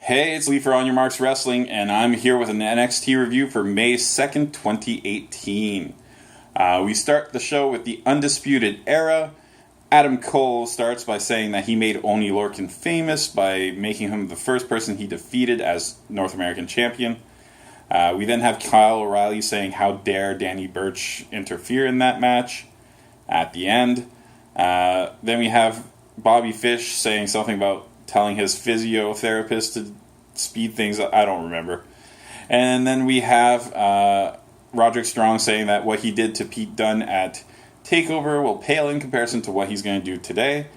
Hey, it's Lee for On Your Marks Wrestling, and I'm here with an NXT review for May 2nd, 2018. We start the show with the Undisputed Era. Adam Cole starts by saying that he made Oney Lorcan famous by making him the first person he defeated as North American champion. We then have Kyle O'Reilly saying, "How dare Danny Burch interfere in that match?" at the end. Then we have Bobby Fish saying something about telling his physiotherapist to speed things up. I don't remember. And then we have Roderick Strong saying that what he did to Pete Dunne at TakeOver will pale in comparison to what he's going to do today.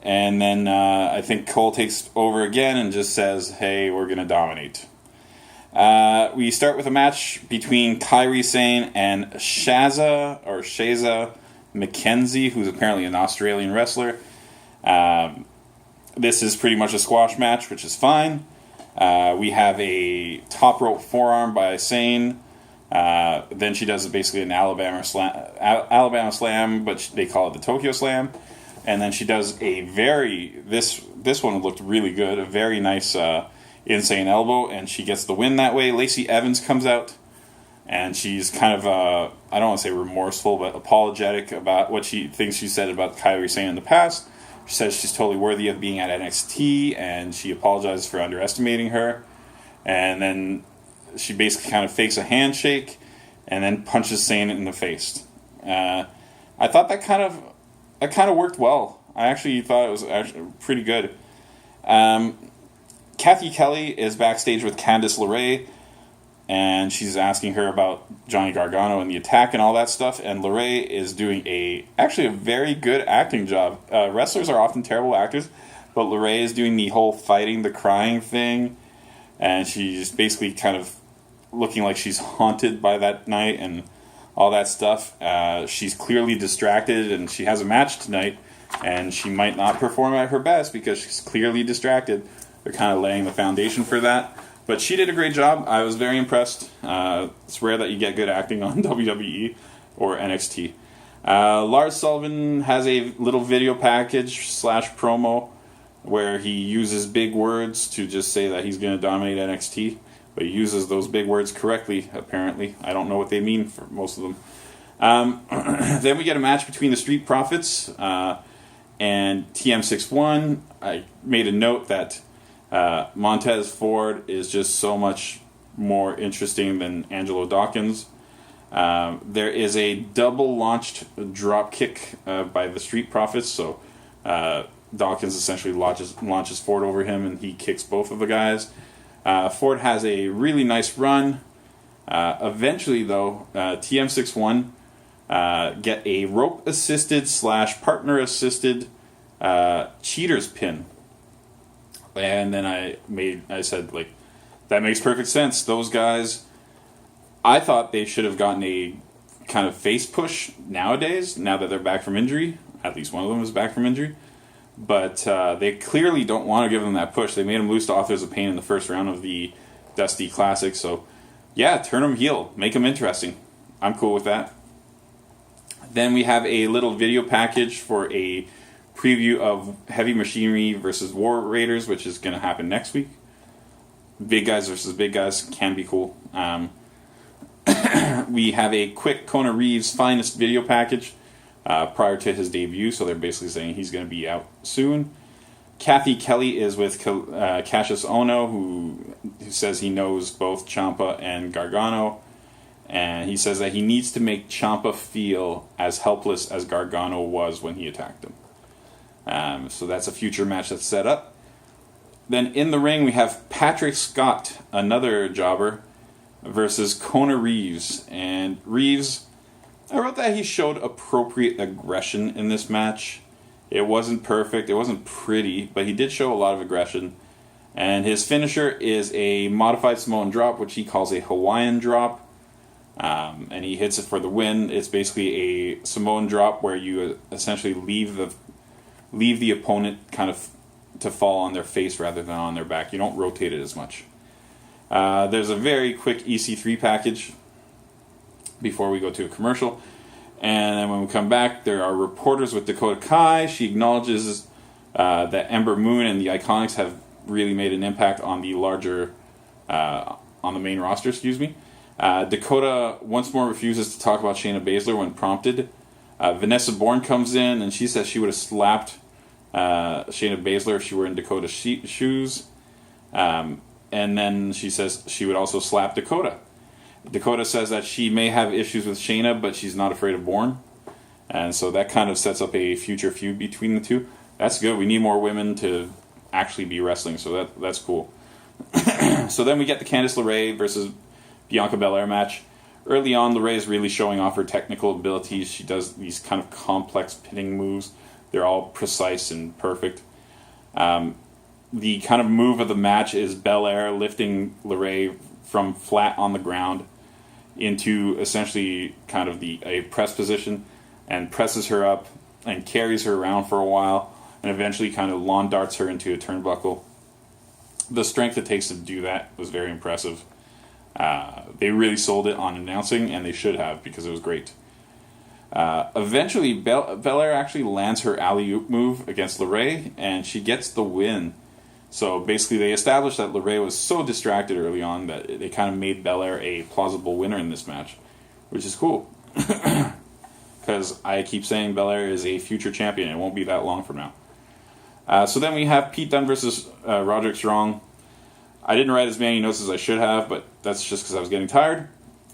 And then I think Cole takes over again and just says, "Hey, we're going to dominate." We start with a match between Kairi Sane and Shaza McKenzie, who's apparently an Australian wrestler. This is pretty much a squash match, which is fine. We have a top rope forearm by Sane. Then she does basically an Alabama slam, but they call it the Tokyo Slam. And then she does this one looked really good, a very nice insane elbow, and she gets the win that way. Lacey Evans comes out, and she's kind of, I don't want to say remorseful, but apologetic about what she thinks she said about Kairi Sane in the past. She says she's totally worthy of being at NXT, and she apologizes for underestimating her. And then she basically kind of fakes a handshake, and then punches Sane in the face. I thought that kind of worked well. I actually thought it was actually pretty good. Kathy Kelly is backstage with Candice LeRae, and she's asking her about Johnny Gargano and the attack and all that stuff, and LeRae is doing actually a very good acting job. Wrestlers are often terrible actors, but LeRae is doing the whole fighting the crying thing, and she's basically kind of looking like she's haunted by that night and all that stuff. She's clearly distracted, and she has a match tonight, and she might not perform at her best because she's clearly distracted. They're kind of laying the foundation for that. But she did a great job. I was very impressed. It's rare that you get good acting on WWE or NXT. Lars Sullivan has a little video package / promo where he uses big words to just say that he's going to dominate NXT. But he uses those big words correctly, apparently. I don't know what they mean for most of them. Then we get a match between the Street Profits and TM61. I made a note that Montez Ford is just so much more interesting than Angelo Dawkins. There is a double launched drop kick by the Street Profits, so Dawkins essentially launches Ford over him, and he kicks both of the guys. Ford has a really nice run. Eventually, though, TM61 get a rope assisted / partner assisted cheaters pin. And then I said, like, that makes perfect sense. Those guys, I thought they should have gotten a kind of face push nowadays, now that they're back from injury. At least one of them is back from injury. But they clearly don't want to give them that push. They made them lose to Authors of Pain in the first round of the Dusty Classic. So, yeah, turn them heel. Make them interesting. I'm cool with that. Then we have a little video package for a preview of Heavy Machinery versus War Raiders, which is going to happen next week. Big guys versus big guys can be cool. We have a quick Kona Reeves Finest video package prior to his debut, so they're basically saying he's going to be out soon. Kathy Kelly is with Cassius Ohno, who says he knows both Ciampa and Gargano, and he says that he needs to make Ciampa feel as helpless as Gargano was when he attacked him. So that's a future match that's set up. Then in the ring we have Patrick Scott, another jobber, versus Kona Reeves. And Reeves, I wrote that he showed appropriate aggression in this match. It wasn't perfect, it wasn't pretty, but he did show a lot of aggression. And his finisher is a modified Samoan drop, which he calls a Hawaiian drop. And he hits it for the win. It's basically a Samoan drop where you essentially leave the opponent kind of to fall on their face rather than on their back. You don't rotate it as much. There's a very quick EC3 package before we go to a commercial. And then when we come back, there are reporters with Dakota Kai. She acknowledges that Ember Moon and the Iconics have really made an impact on the on the main roster, excuse me. Dakota once more refuses to talk about Shayna Baszler when prompted. Vanessa Bourne comes in and she says she would have slapped Shayna Baszler if she were in Dakota's shoes. And then she says she would also slap Dakota. Dakota says that she may have issues with Shayna, but she's not afraid of Bourne. And so that kind of sets up a future feud between the two. That's good. We need more women to actually be wrestling, so that's cool. So then we get the Candice LeRae versus Bianca Belair match. Early on, LeRae is really showing off her technical abilities. She does these kind of complex pinning moves. They're all precise and perfect. The kind of move of the match is Belair lifting LeRae from flat on the ground into essentially kind of a press position, and presses her up and carries her around for a while, and eventually kind of lawn darts her into a turnbuckle. The strength it takes to do that was very impressive. They really sold it on announcing, and they should have, because it was great. Eventually, Belair actually lands her alley-oop move against LeRae, and she gets the win. So basically, they established that LeRae was so distracted early on that they kind of made Belair a plausible winner in this match, which is cool. Because I keep saying Belair is a future champion. It won't be that long from now. So then we have Pete Dunne versus Roderick Strong. I didn't write as many notes as I should have, but that's just because I was getting tired.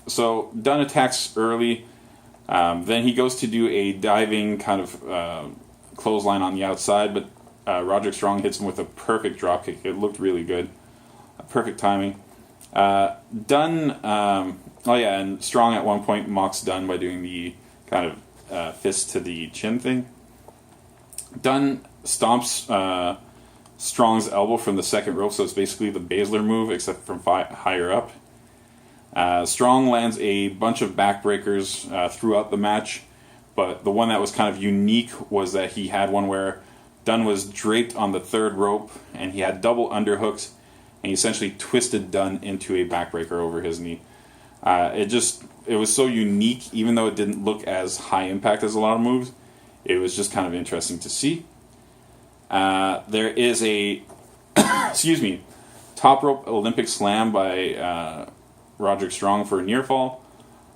So Dunne attacks early. Then he goes to do a diving kind of clothesline on the outside, but Roderick Strong hits him with a perfect dropkick. It looked really good. Perfect timing. Dunne, and Strong at one point mocks Dunne by doing the kind of fist to the chin thing. Dunne stomps Strong's elbow from the second rope, so it's basically the Baszler move, except from higher up. Strong lands a bunch of backbreakers throughout the match, but the one that was kind of unique was that he had one where Dunne was draped on the third rope, and he had double underhooks, and he essentially twisted Dunne into a backbreaker over his knee. It was so unique, even though it didn't look as high impact as a lot of moves. It was just kind of interesting to see. There is a top rope Olympic slam by Roderick Strong for a near fall.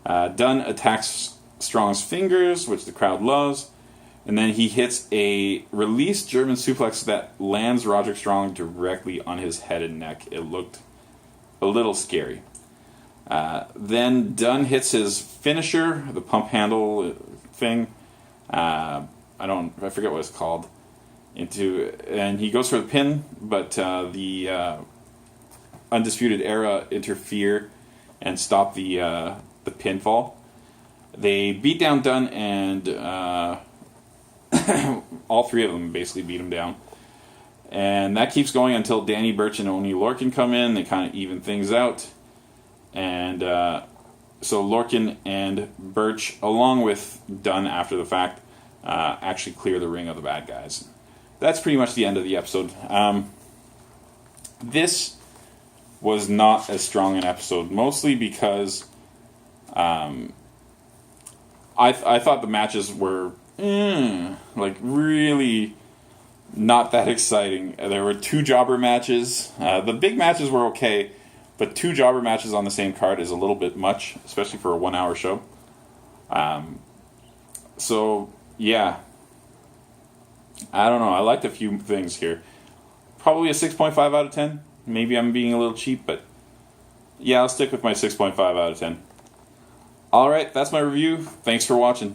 Dunne attacks Strong's fingers, which the crowd loves, and then he hits a release German suplex that lands Roderick Strong directly on his head and neck. It looked a little scary. Then Dunne hits his finisher, the pump handle thing. I forget what it's called. And he goes for the pin, but the Undisputed Era interfere and stop the pinfall. They beat down Dunne, and all three of them basically beat him down. And that keeps going until Danny Burch and Oney Lorcan come in. They kind of even things out. And so Lorcan and Burch, along with Dunne after the fact, actually clear the ring of the bad guys. That's pretty much the end of the episode. This was not as strong an episode, mostly because I thought the matches were really not that exciting. There were two jobber matches. The big matches were okay, but two jobber matches on the same card is a little bit much, especially for a 1 hour show. So, yeah. I don't know. I liked a few things here. Probably a 6.5 out of 10. Maybe I'm being a little cheap, but yeah, I'll stick with my 6.5 out of 10. Alright, that's my review. Thanks for watching.